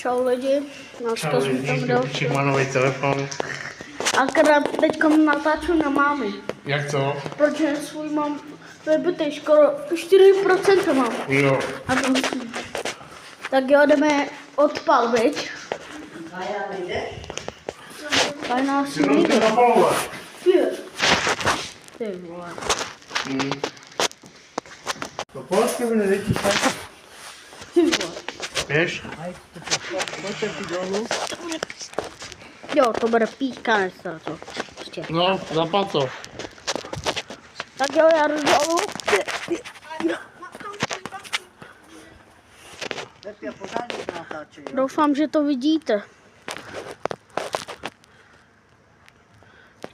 Čau lidi, Čau lidi, vypíček má nový telefon. Akorát teďkom natáču na mámy. Jak to? Protože svůj mám vybitej skoro 4% mám. Jo. A to tak jo, jdeme odpal, viď? Tady nás Jenom to napalovat. Ty vole. To polské by nedejte tak. Ty vole. Víš? Jo, to bude píkanec na to. Ještě. No, zapal to. Tak jo, já jdu dolů. Doufám, že to vidíte.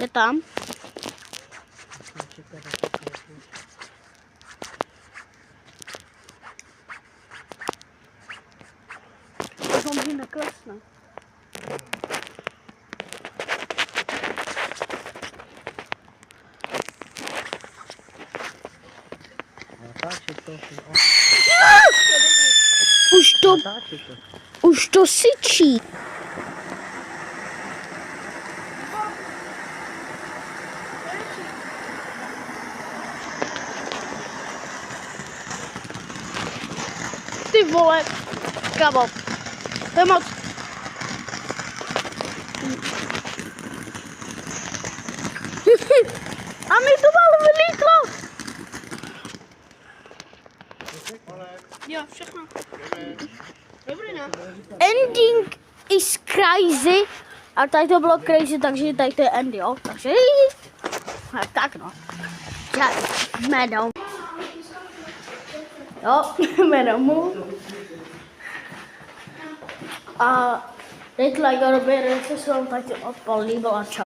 Je tam? Doufám, že neklesne. Už to syčí. Ty vole, kamo, to je moc. A mi to malo vylítlo. Jo, všechno. Dobrý, ne? Ending is crazy. A tady to bylo crazy, takže tady to je end, jo. Takže tak no. Jméno. Jo, jméno mu. A dejte like a odběr, jestli se vám tady odpal líbil a čau.